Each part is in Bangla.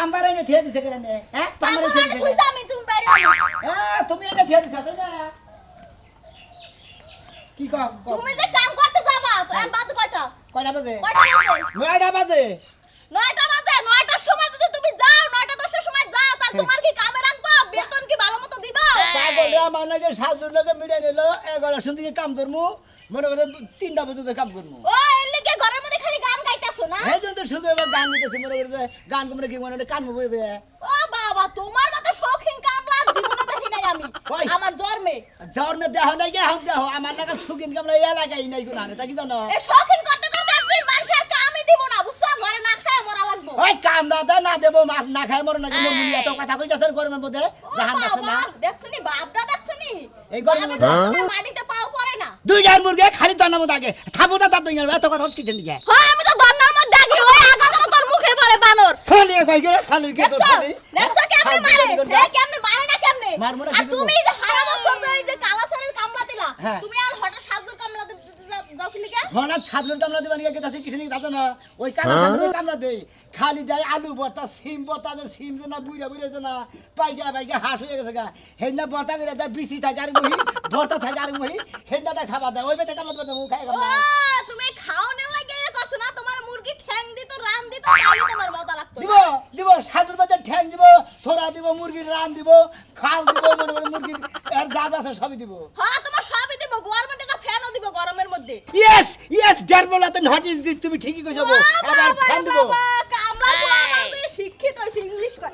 পাম্বারে এনে ছেড়ে দিছে কেন হ্যাঁ পাম্বারে ছেড়ে দিছে তুমি বাইরে হ্যাঁ তুমি এনে ছেড়ে দিছ তাই না কি কও তুমি যে কাম করতে যাবা বাজে কয়টা কয়টা বাজে কয়টা বাজে 9টা বাজে 9টার সময় যদি তুমি যাও 9টা 10টার সময় যাও তাহলে তোমার কি কামে রাখবা বেতন কি ভালো মতো দিবা পাগল আমার নাকি সাজুর লগে মিলে নিল 11 দিকে কাম করমু মনে করে 3টা পর্যন্ত কাম করমু ও এলিকে ঘরের মধ্যে খালি গান গাইতাছো না এই জন্য সুদের গান গাইতেছি মনে করে গান তোমরা কি মনে কান বইবে ও বাবা তোমার মতো শৌখিন কামলা জীবনে দেখি নাই আমি আমার জন্মে দেহ নাই গে হন দেহ আমার নাকি শৌখিন কামলা এলাকাই নাই কোন আরে তা কি জানো এই শৌখিন করতে করতে একদিন মানুষের কামই দিব না বুঝছো ঘরে না খায় মরা লাগবো ওই কামড়া না দেব মাছ না খায় মর নাকি মর মুলি এত কথা কইতাছ গরমের মধ্যে জাহান আছে না দেখছনি বাপটা দেখছনি এই গরমের মধ্যে তুমি মাটিতে পাও পড়ে না দুইটার মুরগি খালি জানার মধ্যে আগে থাবুটা দাঁত ভেঙে এত কথা হচ্ছে কিছেন দিকে হ্যাঁ আমি তো দন্নার মধ্যে আগি ওই আগা যেন তোর মুখে পড়ে বানর খালি কই গেল খালি কি তোর খালি দেখছো কেমনে মারে কেমনে মারে না কেমনে মারমু না আর তুমি যে হারা বছর ধরে এই যে কালাসারের কামলা দিলা হ্যাঁ। তুমি আর হঠাৎ সাজুর কামলা যাও কি লিগা হঠাৎ সাদুর কামলা দিবানি কে তাছে কিছেন দাঁত না ওই কামলা দেই খালি দেয় আলু ভর্তা সিম ভর্তা যে সিম যে না বুইরা বুইরা যে না পাইগা হাঁস হয়ে গেছে গা হেন্না ভর্তা করে দেয় বিসি থাকে আর মুহি ভর্তা থাকে আর মুহি হেন্না দা খাবার দেয় ওই বেতে কামলা দেয় মুখ খায় ও তুমি খাওনে লাগে করছ না তোমার মুরগি ঠ্যাং দিত রান দিত তাহলে তোমার মজা লাগতো দিব সাদুর বাজার ঠ্যাং দিব থোড়া দিব মুরগির রান দিব খাল দিব মনে করে মুরগির এর যা আছে সবই দিব হ্যাঁ তোমার সবই দিব গোয়ার মধ্যে একটা ফ্যানও দিব গরমের মধ্যে ইয়েস ডেরবলাতে নটিস দি তুমি ঠিকই কইছো আবার ফ্যান দিব কামলা পোলা আমার তুই শিক্ষিত হইছিস ইংলিশ কর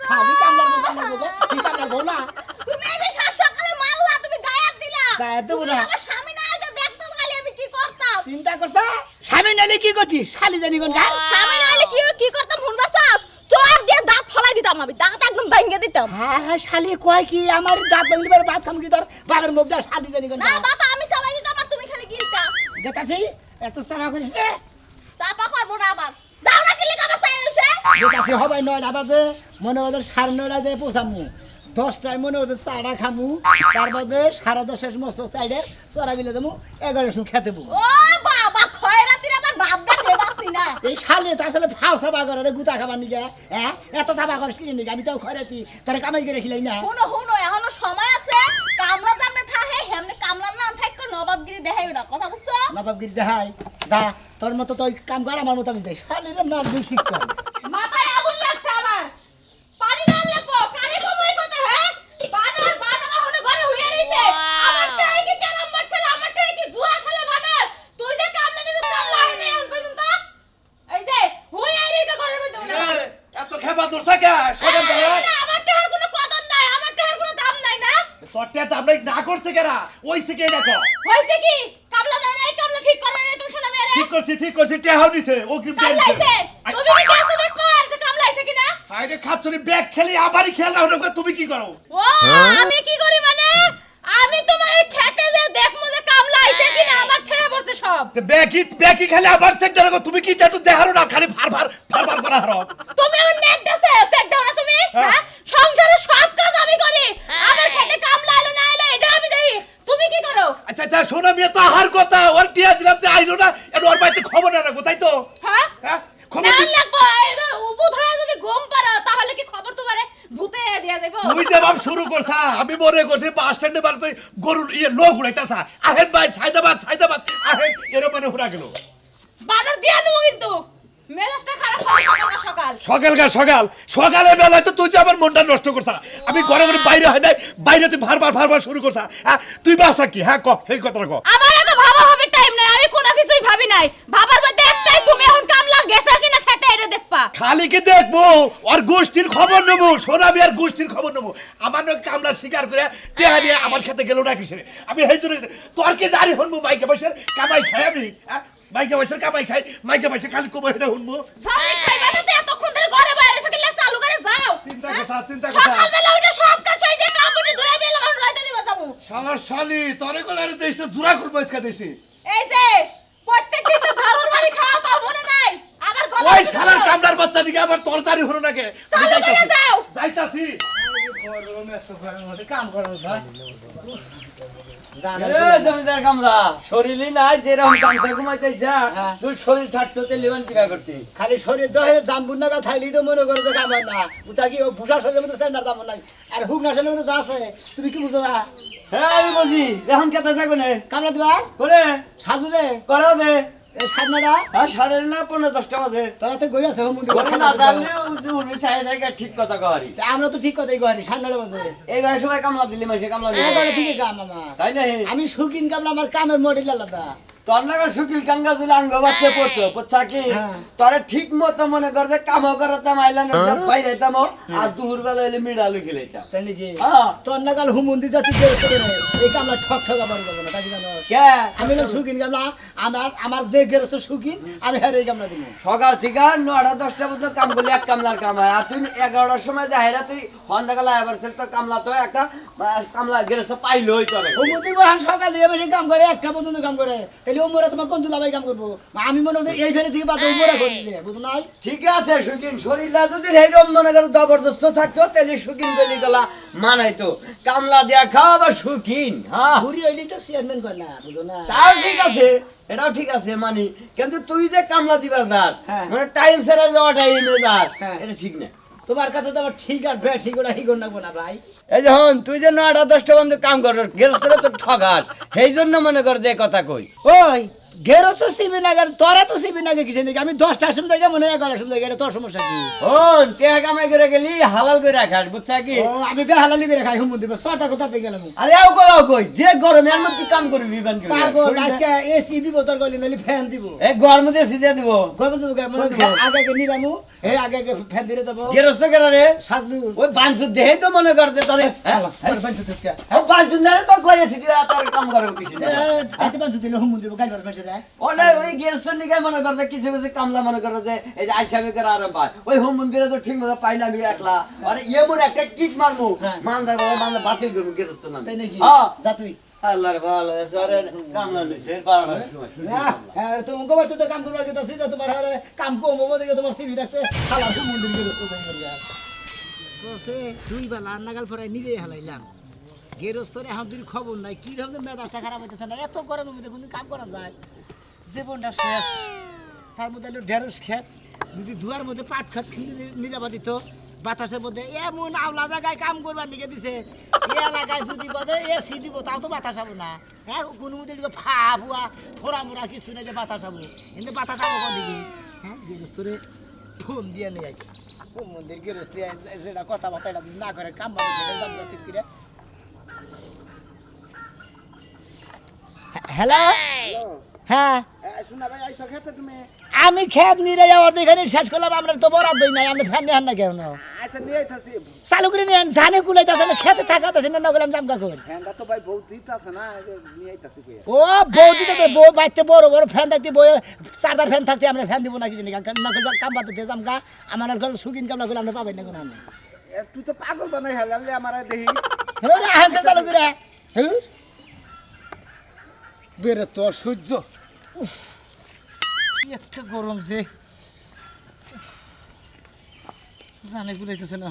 খালি কামলার মতো লাগবে কি কামলা গো না তুমি এই যে সকালে মারলা তুমি গায়াত দিলা গায়ে দেবো না আমার স্বামী না আইতে দেখতো খালি আমি কি করতাম চিন্তা করছা স্বামী নালে কি করছি শালি জানি কোন গা স্বামী না আইলে কি করতাম হুনবাসাস চোর দিয়ে দাঁত ফলাই দিতাম আমি দাঁত একদম ভাঙিয়ে দিতাম হ্যাঁ শালি কয় কি আমার দাঁত ভাঙলিবার ভাত খাম কি তোর বাবার মুখ দা শালি জানি কোন না বাবা আমি চালাই দিতাম আর তুমি খালি গিলতা গেতাছি এত চাপা করিস রে চাপা করবো না আবার যাও না কিলি আমার চাই রইছে গেতাছি হবাই 9টা বাজে মনে হয় 9:30 যে পৌঁছামু 10টায় মনে হয় চাড়া খামু তার বাদে 10:30 মস্ত চাইলে চড়া বিলে দেবো 11 সময় খেতে বউ ও বাবা খয়রাতির আবার ভাব দেখলে বাসি না এই শালে তো আসলে ফাও সাবা করে গুতা খাবার নিগে হ্যাঁ এত সাবা করিস কি নিগে আমি তো খয়রাতি তোর কামাই করে খিলাই না হুনো এখনো সময় আছে কামলা জামনে থাহে হেমনে কামলা না থাকো নবাবগিরি দেখাই না কথা বুঝছো নবাবগিরি দেখাই দা তোর মতো তো কাম কর আমার মতো আমি যাই শালের মার বেশি কর মাথায় আগুন লাগছে আমার পানি না লাগবো কানে কমই কথা হ্যাঁ বানর এখনো ঘরে হইয়া রইছে আমার টাই কি কেন মারছলা আমার টাই কি জুয়া খেলে বানর তুই যে কামলা নিতে চাল্লা হই না এখন পর্যন্ত এই যে হইয়া রইছে ঘরের মধ্যে এত খেবা তোর সাকা সদম ধরে আমার টাইর কোনো কদর নাই আমার টাইর কোনো দাম নাই না তোর তে আমরা না করছে কেরা ওইছে কে দেখো হইছে কি কামলা নাই কামলা ঠিক করে নাই তুমি শোনা মেরে ঠিক করছি টেহাও নিছে ও কি কামলাইছে তুমি কি দেখছো দেখো আর যে কামলাইছে কিনা হাইরে খাচ্ছরি ব্যাগ খেলি আবারই খেল না হলো তুমি কি করো ও আমি কি করি মানে আমি তোমার খেতে যে দেখমু যে কামলাইছে কিনা আমার ঠেয়া পড়ছে সব তে ব্যাগই খেলে আবার চেক দেরো তুমি কি টাটু দেহারো না খালি ফার করা হারো তুমি আমার নেট দেছে চেক দাও না তুমি হ্যাঁ সংসারের সব কাজ আমি করি আমার খেতে কামলাইলো না আইলো এটা আমি দেই তুমি কি করো আচ্ছা শোনা মিয়া তো আহার কথা ওর টিয়া দিলাম তে আইলো না এর ওর বাইতে খবর না রাখো তাই তো হ্যাঁ খবর না লাগবো এবার উবুধ হয়ে যদি ঘুম পারো তাহলে কি খবর তোমারে ভূতে দিয়া যাইবো তুই যে বাপ শুরু করছা আমি মনে করছি বাস স্ট্যান্ডে বারবে গরুর লোক উড়াইতাছা আহেন ভাই ছাইদাবাদ আহেন এর মানে হুরা গেল বানর দিয়া নেবো কিন্তু মেজাজটা খারাপ করে সকালে বেলায় তো তুই যে আমার মনটা নষ্ট করছা আমি ঘরে বাইরে হয় নাই বাইরে তুই ভারবার শুরু করছা তুই বাসা কি ক এই কথাটা ক আমার এত ভাবা হবে টাইম নাই আমি কোনো কিছুই ভাবি নাই ভাবার মধ্যে একটাই তুমি এখন কামলা গেছা কিনা খেতে এটা দেখবা খালি কি দেখবো আর গোষ্ঠীর খবর নেবো সোনাবি আর গোষ্ঠীর খবর নেবো আমার নাকি কামলা শিকার করে টেহা নিয়ে আমার খেতে গেল না কিসে আমি এই জন্য তোর কে জারি হনবো মাইকে বসে কামাই খাই আমি মাইকে বসে কামাই খাই মাইকে বসে খালি কোমর হেঁটে শুনবো জানি খাইবা না তো এতক্ষণ ধরে ঘরে বাইরে এসে গেলে চালু করে যাও চিন্তা করছা সকালবেলা উঠে সব কাজ হয়ে যায় কাপড়ে ধুয়ে দিলাম এখন রাইতে দিবা যাবো শালি তোরে কোলারে দেশে জুরা করবো আজকে দেশে এই যে প্রত্যেকদিন তো ঝাড়ুর বাড়ি খাওয়া তো মনে নাই আবার গলা ওই শালার কামদার বাচ্চা দিকে আবার তোর জারি হলো নাকি চালু করে যাও যাইতাছি গরম এত গরমের মধ্যে কাম করো স্যার জমিদার কামলা শরীরই নাই যেরকম গামছা ঘুমাইতেছে হ্যাঁ। তুই শরীর থাকতো তো লিবান কিবা করতি খালি শরীর দহে জাম্বুর নাগা থাইলি তো মনে করো যে কাম হয় না উতা কি ও ভুষা শরীরের মধ্যে স্যান্ডার দাম নাই আর হুক না শরীরের মধ্যে যা আছে তুমি কি বুঝো না হ্যাঁ আমি বলছি যখন কেতা থাকুনে কামলা দিবা করে সাধু রে করাও দে এই সাধনাটা হ্যাঁ 9:30 10টা বাজে তোরা তো গই আছে মন্দির করে না জানলে উনি চাই থাকে ঠিক কথা কহারি আমরা তো ঠিক কথাই করি সান্নালে বাজে এইবার সময় কামলা দিলি মাসে কামলা দিলি এবারে থেকে কাম আমার তাই না আমি সুকিন কামলা আমার কামের মডেল আলাদা তোর নাগা শুকিল কাঙ্গা দিলে আঙ্গ বাচ্চা পড়তো বুঝছা কি হ্যাঁ। তোরে ঠিক মতো মনে কর যে কাম করতাম আইলাম বাইরাইতাম আর দুপুর বেলা এলে মিড়ালু খেলাইতাম তাই নাকি হ্যাঁ তোর নাগাল হুমন্দি জাতি বের করে নেয়। এই কামলা ঠক ঠক আবার করবো না তাই জানো কে আমি হলাম সুকিন কামলা আমার যে গেরস্ত সুকিন আমি হ্যাঁ এই কামলা দিব সকাল থেকে 9:10টা পর্যন্ত কাম করলে এক কামলার কাম হয় আর তুই 11টার সময় যা হেরা তুই সন্ধ্যাবেলা এবার তোর কামলা তো একটা কামলা গেরস্ত পাইলই তোর হুমন্দি বহান সকাল দিয়ে বেশি কাম করে একটা পর্যন্ত কাম করে তাহলে ওমরা তোমার কোন দুলাভাই কাম করবো আমি মনে করি এই ফেলে থেকে বাদ ওমরা করে দিলে বুঝো নাই ঠিক আছে সুকিন শরীরটা যদি এইরকম মনে করো জবরদস্ত থাকতো তাহলে সুকিন গলি গলা মানাইতো কামলা দিয়া খাওয়া বা সুকিন হ্যাঁ ঘুরি হইলেই তো চেয়ারম্যান করে না বুঝো না তাও ঠিক আছে এটাও ঠিক আছে মানি কিন্তু তুই যে কামলা দিবার দার হ্যাঁ। মানে টাইম সেরা যাওয়া টাইমে যার হ্যাঁ। এটা ঠিক না তোমার কাছে তো আমার ঠিক আর বে ঠিক ওটা হিগর নাকবো না ভাই এই যখন তুই যে 9:10টা বন্ধু কাম কর গেরস্তরে তো ঠগাস সেই জন্য মনে কর যে কথা কই ওই গেরস্ত সিবি নাগার তোরা তো সিবি নাগে কিছু নাকি আমি 10টার সময় থেকে মনে হয় 11টার সময় থেকে এটা তোর সমস্যা কি হন টেহা কামাই করে গেলি হালাল করে রাখাস বুঝছা কি ও আমি বেহালালি করে খাই হুমুন দিব সরটা কথা থেকে গেলাম আরে আও কই যে গরমে আর মধ্যে কাম করবি বিবান করে পাগল আজকে এসি দিব তোর গলি নলি ফ্যান দিব এই গরমে দিয়ে সিজা দিব গরম দিব মানে আগে আগে নিরামু এই আগে আগে ফ্যান দিয়ে দেবো গেরস্ত কেন রে সাজলু ওই বানসু দেহে তো মনে করতে তাহলে ও বানসু না তো কইয়া সিজা তোর কাম করব কিছু না তাতে পাঁচ দিন হুমুন দিব গাইবার ফেসে রে ওটা ওই গেরস্ত নিকে মনে করতে কিছু কিছু কামলা মনে করে যে এই যে আইসাবে করে আরাম পায় ওই হোম মন্দিরে তো ঠিক মতো পাই না আমি একলা আরে এমন একটা কিক মারবো মানদার মানদার বাতিল করবো গেরস্ত না তাই নাকি হ্যাঁ যা তুই আল্লাহর ভালো সরে কামলা নিছে পারার সময় হ্যাঁ তুমি গোবার তো কাম করবার কথা সিধা তোমার হারে কাম কম হবো দেখে তোমার সিভি রাখছে খালা হুমুন দিন গেরস্ত দেই করিয়া কোসে দুই বেলা নাগাল পরে নিজেই হালাইলাম গেরস্তরে আমাদের খবর নাই কি রকম মেজাজটা খারাপ হইতেছে না এত গরমের মধ্যে কোন কাম করা যায় জীবনটা শেষ তার মধ্যে হলো ঢেঁড়স ক্ষেত যদি দুয়ার মধ্যে পাট ক্ষেত নিরাপদ দিত বাতাসের মধ্যে এমন আওলা জায়গায় কাম করবার নিকে দিছে এই এলাকায় যদি বদে এসি দিব তাও তো বাতাস আবো না হ্যাঁ কোনো মধ্যে দিকে ফা ফুয়া ফোরা মোড়া কিছু নেই যে বাতাস আবো কিন্তু বাতাস আবো কোন দিকে হ্যাঁ গেরস্তরে ফোন দিয়ে নেই আগে ও মন্দির গেরস্তি যেটা কথাবার্তা এটা যদি না করে কাম বাবু চিৎকিরে হ্যালো হ্যাঁ আমি খেত নিয়ে যাওয়ার এখানে শেষ করলাম আমরা তো বরাদ দই নাই আমরা ফ্যান নেন না কেন চালু করে নিয়ে জানে কুলাইতেছে না খেতে থাকাতেছে না নগলাম জামকা কর ও বউ দিতে তো বউ বাইতে বড় বড় ফ্যান থাকতে বউ চারটার ফ্যান থাকতে আমরা ফ্যান দিব না কিছু নকল কাম বাদ দিয়ে জামকা আমার নকল সুকিন কামলা করলে আমরা পাবেন না কোনো আমি তুই তো পাগল বানাই হেলালে আমার দেখি হ্যাঁ আনছে চালু করে হ্যাঁ বেরে তো সহ্য কি একটা গরম যে জানে গুলাইতেছে না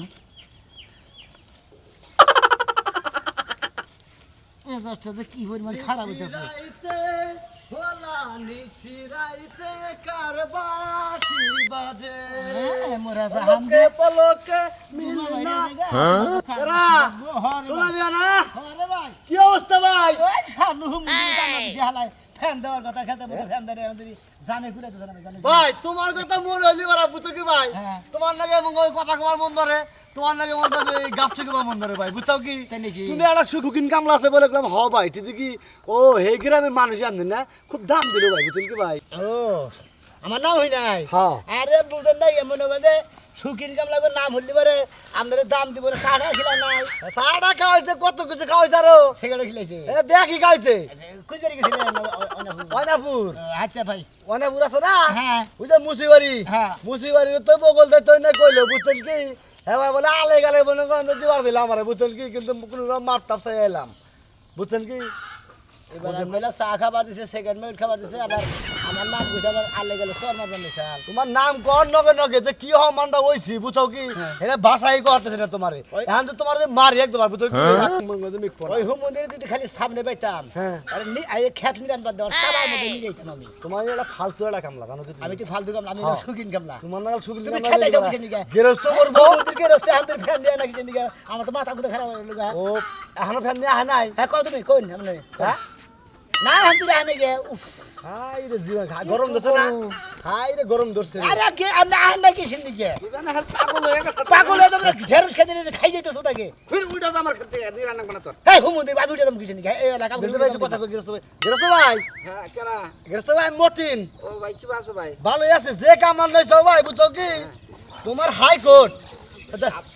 এজাজটা কি পরিমাণ খারাপ হইতেছে মোরা জাহান দে পলকে কি অবস্থা ভাই ফ্যান দেওয়ার কথা খেতে ফ্যান দেয় জানে ঘুরাইতেছে না জানে ভাই তোমার কথা মনে হইলি ওরা বুঝছো কি ভাই হ্যাঁ। তোমার নাকি কথা কবার মন ধরে তোমার নাকি মন ধরে গাছ থেকে মন ধরে ভাই বুঝছো কি তাই নাকি? তুমি একটা সুকুকিন কামলা আছে বলে গেলাম হ ভাই ঠিক কি ও হে গ্রামের মানুষ আনতেন না খুব দাম দিল ভাই বুঝছেন কি ভাই ও আমার নাম হই নাই হ্যাঁ। আরে বুঝেন নাই মনে করে যে সুকিন কামলা করে নাম হইলি পারে আপনার দাম দিব না চাটা খিলা নাই সাড়া খাওয়াইছে কত কিছু খাওয়াইছে আরো সেগুলো খিলাইছে এ ব্যাগই খাওয়াইছে কুজারি গেছিলেন অনাপুর আচ্ছা ভাই অনাপুর আছে না হ্যাঁ। ওই যে মুসিবাড়ি হ্যাঁ। মুসিবাড়ি তো বগল দে তুই না কইলো বুঝছেন কি হ্যাঁ ভাই বলে আলে গালে মনে করেন দিবার দিলাম আমার বুঝছেন কি কিন্তু কোনো মাপ টাপ চাই এলাম বুঝছেন কি এবার কইলা চা খাবার দিছে সেকেন্ড মিনিট খাবার দিছে আবার আমার নাম কইছে আবার আলে গেলে সর মারবেন নিশাল তোমার নাম কর নগে নগে যে কি হ মানটা হইছি বুঝছো কি এটা ভাষাই করতেছে না তোমারে এখন তো তোমার যে মারি একদম বুঝছো কি মিক পড়া ওই হুমুন্দির যদি খালি সামনে পাইতাম হ্যাঁ। আরে আই খেত নিরান বাদ দেওয়ার সবার মধ্যে নিয়ে যাইতাম আমি তোমার এটা ফালতু একটা কামলা জানো কি আমি তো ফালতু কামলা আমি হ্যাঁ। সুকিন কামলা তোমার না সুগিল তুমি খেতে যাও কিসের নিকে গেরস্ত করবো হুমুন্দিরকে রস্তে হাতের ফ্যান দেয় না কিসের নিকে আমার তো মাথা কুদে খারাপ হয়ে গেল ও এখনো ফ্যান নিয়ে আহে নাই হ্যাঁ কত তুমি কোন আমনে হ্যাঁ না হামতি আনে গে উফ হাই রে জীবন গরম ধরছে না হাই রে গরম ধরছে রে। আরে কে আমনে আন না কিসের নিকে পাগল হয়ে গেছে পাগল হয়ে তোমরা ঢেরস খেতে নিয়ে খাই যাইতেছো তাকে উল্টা আমার খেতে নিরান না তোর এই হুমুন্দির আমি উঠে দাম কিসের নিকে এই এলাকা গেরস্ত ভাই একটু কথা কই গেরস্ত ভাই গেরস্ত ভাই হ্যাঁ কেরা গেরস্ত ভাই মতিন ও ভাই কি আছো ভাই ভালোই আছে যে কামান লইছো ভাই বুঝছো কি তোমার হাইকোর্ট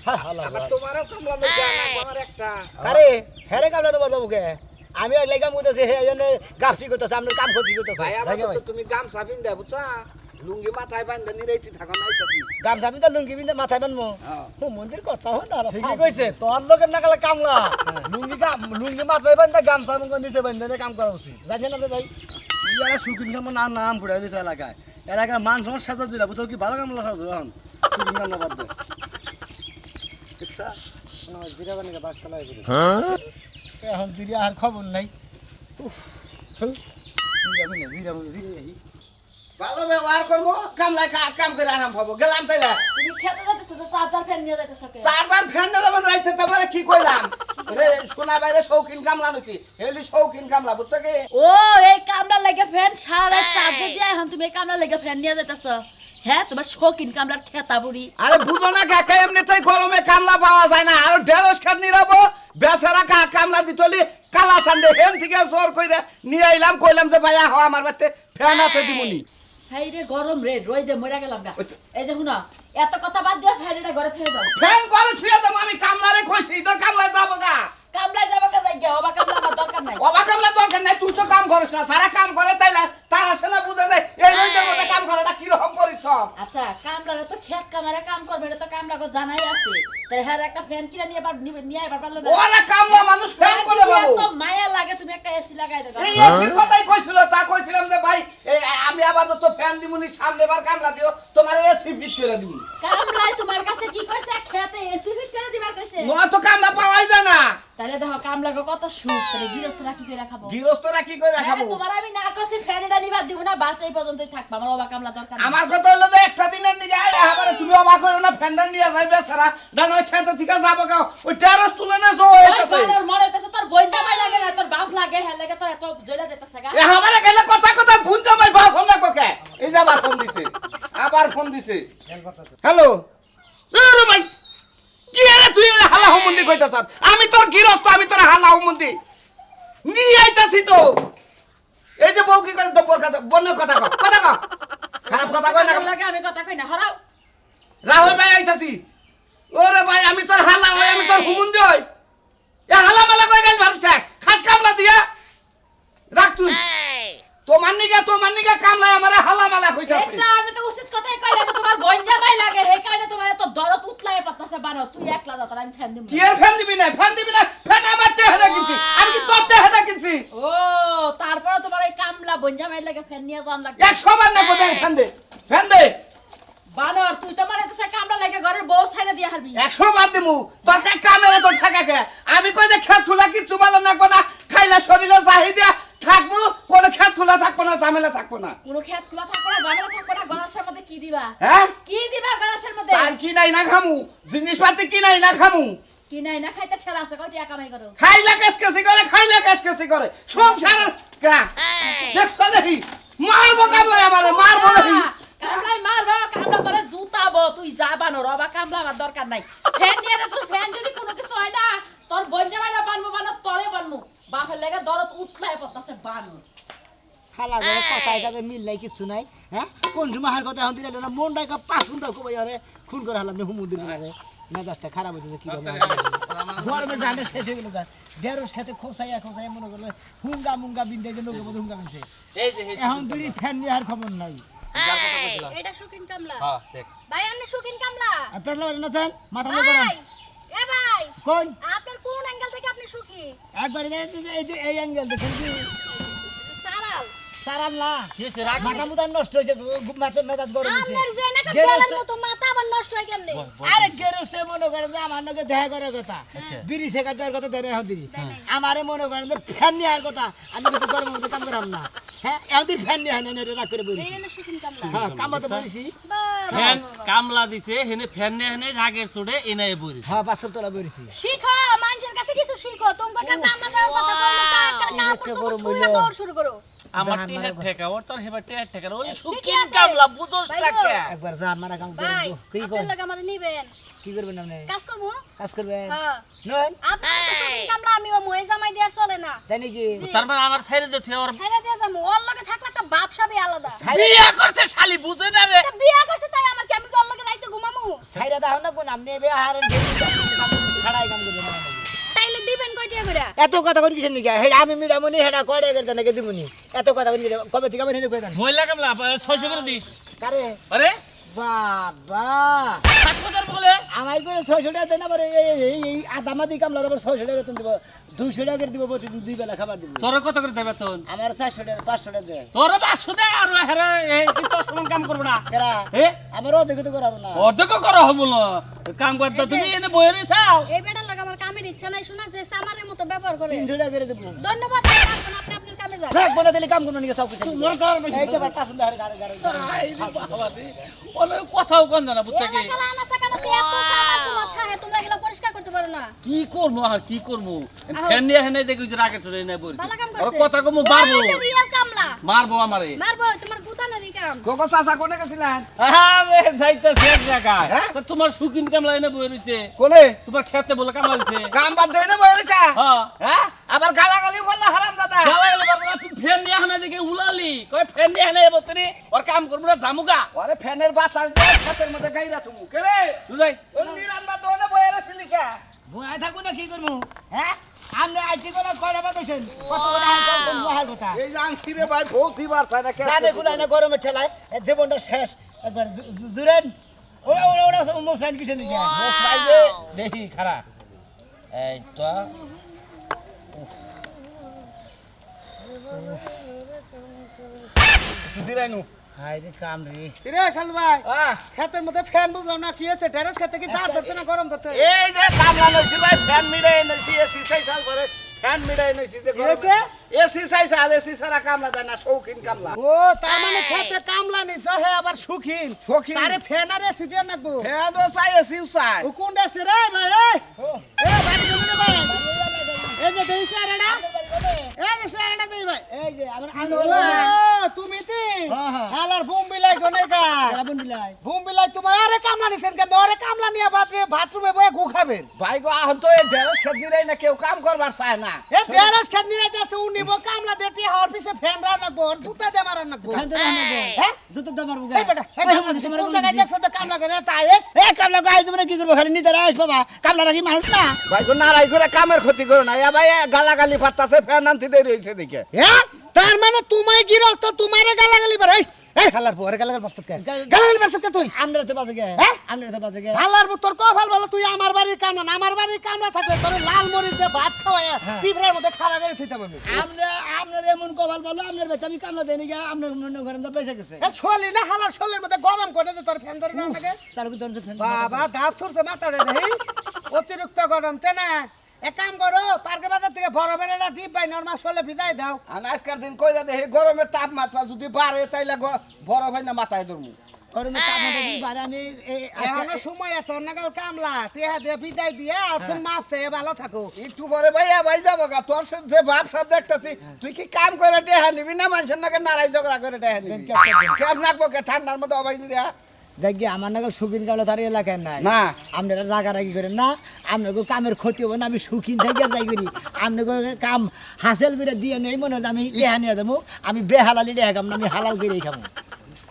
হ্যাঁ হালা আমার তোমারও কামলা লই যায় না আমার একটা আরে হেরে কামলা দেবো তোকে আমি এক লাগাম করতেছি হে এনে গাফসি করতেছে আমরা কাম করতে করতেছে ভাই আমার জায়গা ভাই। তো তুমি গাম সাবিন দে বুঝছা লুঙ্গি মাথায় বান্ধা নিরাইতি থাকো নাই তো তুমি গাম সাবি তো লুঙ্গি বিন্দা মাথায় বানমো হ্যাঁ। ও মন্দির কথা হন না ঠিকই কইছে তোর লোকের নাগালে কামলা লুঙ্গি মাথায় বান্ধা গামছা মুখ নিচে বান্ধা কাম করা উচিত জানেন না ভাই ইয়ারা সুকিন কাম নাম নাম পড়ে দিছে এলাকায় এলাকার মান সম্মান সাজা দিলা বুঝছো কি ভালো কামলা সাজো এখন সুকিন কাম না বাদ দে দেখছা জিরা বানিয়ে বাস তলায় করে এখন দিদি আর খবর নাই উফ জিরা ভালো ব্যবহার করবো কামলা কাম করে আরাম পাবো গেলাম তাইলে তুমি খেতে যাইতেছো তো চার্জার ফ্যান নিয়ে যাইতেছো কে চারবার ফ্যান দিলাম রাইতে তোমারে কি কইলাম রে সোনা বাইরে শৌখিন কামলা নছি হেলি শৌখিন কামলা বুঝছো কি ও এই কামড়া লাগে ফ্যান সারা চার্জার দিয়ে এখন তুমি এই কামড়া লাগে ফ্যান নিয়ে যাইতেছো হ্যাঁ তোমার শৌখিন কামড়ার খেতা বুড়ি আরে বুঝো না কাকা এমনিতেই গরমে কামলা পাওয়া যায় না আর ঢেঁড়স খাত নিরাবো বেচারা কামলা দিতলি কালা সান্ডে হেন থেকে জোর কইরা নিয়ে আইলাম কইলাম যে ভাইয়া হ আমার বাড়িতে ফ্যান আছে দিমুনি হাই রে গরম রে রই দে মরে গেলাম গা এই যে শুনো এত কথা বাদ দিয়ে ফ্যান এটা ঘরে থুয়ে দাও ফ্যান করে ছুঁয়ে দেবো আমি কামলারে কইছি তো কামলা যাবো গা কামড়ায় যাবো কা যাই গা অবা কামড়া আমার দরকার নাই অবা কামলা দরকার নাই তুই তো কাম করিস না সারা কাম করে তাইলা তারা সেনা বুঝে দেয় এই রইদের মধ্যে কাম করাটা কিরকম পরিশ্রম আচ্ছা কামড়ারে তো খেত কামারে কাম করবে এটা তো কামড়া গো জানাই আছে তাই হ্যাঁ একটা ফ্যান কিনে নিয়ে আবার নিয়ে আবার পারলো না ওরা কামলা মানুষ ফ্যান করে বাবু তো মায়া লাগে তুমি একটা এসি লাগাই দাও এই এসির কথাই কইছিল তা কইছিলাম যে ভাই এই আমি আপাতত ফ্যান দিমুনি সামনে বার কামলা দিও তোমার এসি ফিট করে দিমু কামলাই তোমার কাছে কি কইছে খেতে এসি ফিট করে দিবার কইছে নয় তো কামলা পাওয়াই যায় না তাহলে দেখো কামলা গো কত সুখ তাহলে গৃহস্থরা কি করে খাবো গৃহস্থরা কি করে রাখাবো তোমার আমি না কইছি ফ্যান এটা নিবার দিব না বাস এই পর্যন্তই থাকবা আমার অবা কামলা দরকার নেই। আমার কথা হলো যে একটা দিনের নিগে আবার তুমি অবাক করো না ফ্যানটা নিয়ে যাইবে সারা না নয় খেতে থেকে যাবো গা ওই টেরাস তুলে না জো ওই হইতাছে বানর মরে হইতাছে, তোর বোন জামাই লাগে না তোর বাপ লাগে হ্যাঁ লাগে তোর এত জ্বলে যেতেছে গা এ আমারে গেলে কথা কথা ভুল জামাই বাপ ফোন লাগবো কে এই যে আবার ফোন দিছে আবার ফোন দিছে হ্যালো আরে ভাই কি রে তুই হালা হুমন্দি কইতাছ আমি তোর গৃহস্থ আমি তোর হালা হুমন্দি নিয়ে আইতাছি তো এই যে বউ কি করে তো কথা বন্য কথা কও খারাপ কথা কই না লাগে আমি কথা কই না হরাও রাহুল ভাই আইতাছি ওরে ভাই আমি তোর হালা হই আমি তোর হুমন্দি হই এ হালা মালা কই গেল মানুষ থাক খাস কামলা দিয়া রাখ তুই তোমার নিগা কামলা আমারে হালা মালা কইতাছে এটা আমি তো উচিত কথাই কইলাম তোমার বোন জামাই লাগে হে কারণে তোমার এত দরদ উতলায় পাতাছে বানো তুই একলা দাও তার আমি ফ্যান দিব কি আর ফ্যান দিবি না ফ্যান আমার টেহাদা কিনছি আমি কি তোর টেহাদা কিনছি ও তারপরে তোমার এই কামলা বোন জামাই লাগে ফ্যান নিয়ে যান লাগে 100 বার না কোথায় ফ্যান দে বানর তুই তো মানে তো সে কামলা লাগে ঘরের বউ ছাইরা দিয়ে হারবি 100 বার দিমু তোর কাছে কামেরা তো ঠাকাকে আমি কই যে খেত খোলা কি চুবালো না কোনা খাইলা শরীরে চাহিদা থাকবো কোন খেত খোলা থাকবো না ঝামেলা থাকবো না কোনো খেত খোলা থাকবে না ঝামেলা থাকবে না গলাশের মধ্যে কি দিবা হ্যাঁ কি দিবা গলাশের মধ্যে চাল কি নাই না খামু জিনিসপাতি কি নাই না খামু কি নাই না খাইতে ঠেলা আছে কই টাকা কামাই করো খাইলা কেসকেসি করে সংসার কা দেখছো দেখি মারবো কামলা আমারে মারবো দেখি কামলাই মারবা কামলা তোরে জুতাবো তুই যা বানর অবা কামলা আমার দরকার নাই ফ্যান নিয়ে দে তোর ফ্যান যদি কোনো কিছু হয় না তোর বোন জামাইরা বানবো বানর তোরে বানবো বাপের লেগে দরদ উতলায় পড়তাছে বানর হালা করে কথায় কাজে মিল নাই কিছু নাই হ্যাঁ কোন সময় কথা এখন দিলে না মনটাই পাঁচ ঘন্টা খুব আরে খুন করে হালাম না হুমুদিন আরে মেজাজটা খারাপ হয়েছে কি গরমের জানে শেষ হয়ে গেল ঢেঁড়স খেতে খোসাইয়া মনে করলে হুঙ্গা বিন্দে যে লোকের মধ্যে হুঙ্গা বিনছে এখন দুই ফ্যান নিয়ে আর খবর নাই এটা শৌখিন কামলা হ্যাঁ দেখ ভাই আপনি শৌখিন কামলা আর পেছলা বাড়ি নাছেন মাথা মতো করেন ভাই এ ভাই কোন আপনার কোন অ্যাঙ্গেল থেকে আপনি সুখী একবার এই যে এই অ্যাঙ্গেল দেখেন কি সারাল সারান না কি হইছে রাগ মাথা মুথা নষ্ট হয়েছে মাথা মেজাজ গরম হয়েছে আপনার যে নাকি গেরস্তে- বেলার মতো মাথা আবার নষ্ট হয় কেমনে আরে গেরস্তে মনে করেন যে আমার নাকি দেখা করার কথা আচ্ছা। বিড়ি সেকার দেওয়ার কথা দেয় এখন দিদি আমারে মনে করেন যে ফ্যান নেওয়ার কথা আমি কিছু গরমের মধ্যে কাম করাম না হ্যাঁ এতদিন ফ্যান নিয়ে হয় না রাগ করে বলি এই হলো শুকিন কামলা হ্যাঁ কামাতে বলেছি ফ্যান কামলা দিছে হেনে ফ্যান নে হেনে রাগের চড়ে এনায়ে বইরে হ্যাঁ বাচ্চার তোলা বলেছি শিখো মানুষের কাছে কিছু শিখো তোমার কাছে কামলা দেওয়ার কথা বললে তা একটা এই কাপড় একটা বড় চোপড় মূল্য। ধুয়ে দৌড় শুরু করো আমার জান টিহার মারা ঠেকা ওর তোর হেবার টিহার ঠেকা ওই ঠিকই শুকিন আছে। কামলা বুঝোস ভাই না গো। কে একবার জান মারা কাম ভাই করবো কি আপনার লাগে আমার নিবেন কি করবেন আপনি কাজ করবো কাজ করবেন হ্যাঁ নন আপনার তো শুকিন কামলা আমি ও ময়ে জামাই দেওয়ার চলে না তাই নাকি তার মানে আমার ছাইরে দিতে ওর ছেড়ে দিয়ে যাবো ওর লগে থাকলে একটা বাপসাবই আলাদা বিয়া করছে শালি বুঝে না রে তা বিয়া করছে তাই আমার কি আমি কি ওর লগে রাইতে ঘুমামু সাইরা দাও না কোন আপনি এবে হারেন ছাড়াই কাম করবেন না। তাইলে দিবেন কয়টা করে এত কথা করি কিসের নিকে হেডা আমি মিডামনি হেডা কয়টা করতে নাকি দিমুনি এত কথা করি কবে থেকে আমি হেডে কই দেন মহিলা কামলা 600 করে দিস কারে আরে বাবা থাকবো তোর বলে আমাই করে 600 টাকা দেন আবার এই আদামাদি কামলার আবার 600 টাকা বেতন দিব 200 টাকা করে দিব প্রতিদিন দুই বেলা খাবার দিব তোর কত করে দেবে বেতন আমার 400 টাকা 500 টাকা দেয় তোর 500 দে আর হেরে এই কি তোর সমান কাম করব না কেরা এ আমার অধিক তো করাবো না অর্ধেক করা হবো না কাম করতে তুমি এনে বইয়ে রইছাও এই বেটার লাগে আমার কামের ইচ্ছা নাই শোনা যে সামারের মতো ব্যবহার করে 300 টাকা করে দেব ধন্যবাদ আপনি আপনি আপনার কামে যান রাখ বলে দিলে কাম করব নাকি সব কিছু তোমার কার বেশি এই তো আবার পছন্দ হয় গাড়ি গাড়ি আই রে বাবা রে ওলে কথাও কোন জানা বুঝছে কি এলাকা আনা সাকানা সে এত সামার তোমার থাকে তোমরা এগুলো পরিষ্কার করতে পারো না কি করবো আর কি করবো ফ্যান নিয়ে হেনে দেখি যে রাগে চলে নাই বই ভালো কাম আর করছে কথা কমু মারবো রিয়াল কামলা মারবো আমারে মারবো তোমার গুতানারই কাম কোকো চাচা কোনে গেছিলেন আরে যাইতে শেষ জায়গায় তো তোমার শুকিন কামলা এনে বই রইছে কোলে তোমার খেতে বলে কামলা দিছে কাম বাদ দেয় না বলেছে হ্যাঁ হ্যাঁ আবার গালাগালি বললা হারাম দাদা গালাইলে বাবা তুই ফ্যান নিয়ে হেনে দেখে উলালি কই ফ্যান নিয়ে হেনে এবতরি ওর কাম করবো না জামুগা আরে ফ্যানের বাতাস দেয় হাতের মধ্যে গাইরা তুমি কে রে বুঝাই ওই নিরান বা দোনে বয়ে রাখছিলি কে বয়া থাকবো না কি করবো হ্যাঁ আপনি আইতে করে কয়টা বাতাইছেন কত করে কোন মহাল কথা এই জানছি রে ভাই বহুত বার চাই না কে জানে গুলাই না গরমের ঠেলায় জীবনটা শেষ একবার জুরেন ওরা ওরা ওরা মোসাইন কিসের নিকে সাইজে দেখি খারাপ এই তো জিরাইনু হাই রে কাম রে রে শাল ভাই ক্ষেতের মধ্যে ফ্যান বুঝলাম না কি হয়েছে টেরেস খেতে কি তার ধরছে না গরম ধরছে এই যে কামলা নইছি ভাই ফ্যান মিড়াই নইছি এসি সাই সাল করে ফ্যান মিড়াই নইছি যে হয়েছে? এসি সাই সাল এসি সারা কামলা দেয় না শৌখিন কামলা ও তার মানে খেতে কামলা নিছে হে আবার সুখিন শৌখিন। আরে ফ্যান আর এসি দিয়ে নাকবো ফ্যান ও চাই এসি চাই ও কোন দেশে রে ভাই এই বাড়ি তুমি রে ভাই এই যে দেইছে আরেডা এই যে আরেডা দেই ভাই এই যে আমার ও তুমি তি হ্যাঁ, হ্যাঁ। হালার বুম বিলাই গনে কা রাবণ বিলাই বুম বিলাই তোমার আরে কামলা নিছেন কেন আরে কামলা নিয়া বাথরুমে বয়ে গু খাবেন ভাই গো আহন তো এই ঢেঁড়স খেত দিরাই না কেউ কাম করবার চায় না এ টেরাস খান নিয়ে যাচ্ছে উ নিব কামলা দেটি হওয়ার পিছে ফ্যান রাও নাকবো আর জুতা দে মারার নাকবো খান তো রান্না গো হ্যাঁ? জুতো দে মারবো এই বেটা এই বেটা কোন জায়গায় দেখছ তো কামলা করে তাইস এ কামলা গাই জীবনে কি করবো খালি নিতে আইস বাবা কামলা নাকি মানুষ না ভাই গো নারাই করে কামের ক্ষতি করো না এ ভাই গালাগালি ফাটতাছে ফ্যান আনতে দেরি হইছে দেখে হ্যাঁ তার মানে তোমায় গিরস্ত তোমারে গালাগালি পারে এই হালার পরে গালাগালি পারছ কে গালাগালি পারছ কে তুই আমরা তো বাজে গে হ্যাঁ? আমরা তো বাজে গে হালার তোর কপাল ভালো তুই আমার বাড়ির কামনা না আমার বাড়ির কামনা থাকলে তোর লাল মরিচ দিয়ে ভাত খাওয়ায় পিঁপড়ার মধ্যে খাড়া করে থইতাম আমি আমরা আপনার এমন কপাল ভালো আপনার বেচা আমি কামলা দেনি গে আপনার মনে করেন তো বেঁচে গেছে এ শোলি না হালার শোলের মধ্যে গরম করে দে তোর ফ্যান ধরে না লাগে তার কি তখন ফ্যান বাবা ধাপ ছুটছে মাথা দে দেই অতিরিক্ত গরম তে না এক কাম করো পার্কে বাজার থেকে বরফের একটা টিপ পাই নরমাল শোলে ভিজাই দাও আর আজকের দিন কইরা দেখি গরমের তাপমাত্রা যদি বাড়ে তাইলে বরফ হয় না মাথায় ধরমু গরমে তাপমাত্রা যদি বাড়ে আমি এখনো সময় আছে অন্যকাল কামলা টিহা দিয়ে বিদায় দিয়ে আর মাছে ভালো থাকো একটু পরে ভাইয়া ভাই যাবো গা তোর সাথে যে ভাব সব দেখতেছি তুই কি কাম করে টেহা নিবি না মানুষের নাকি নারাই ঝগড়া করে টেহা নিবি কেমন নাকবো কে ঠান্ডার মধ্যে অবাই নি দেয়া দেখি আমার নাগাল সুখিন কামলা তার এলাকায় নাই না। আপনারা রাগারাগি করেন না আপনাকে কামের ক্ষতি হবে না আমি সুখিন থেকে আর যাই করি আপনাকে কাম হাসেল করে দিয়ে নেই মনে হলে আমি টেহা নিয়ে দেবো আমি বেহালালি রেখা আমি হালাল করে খাবো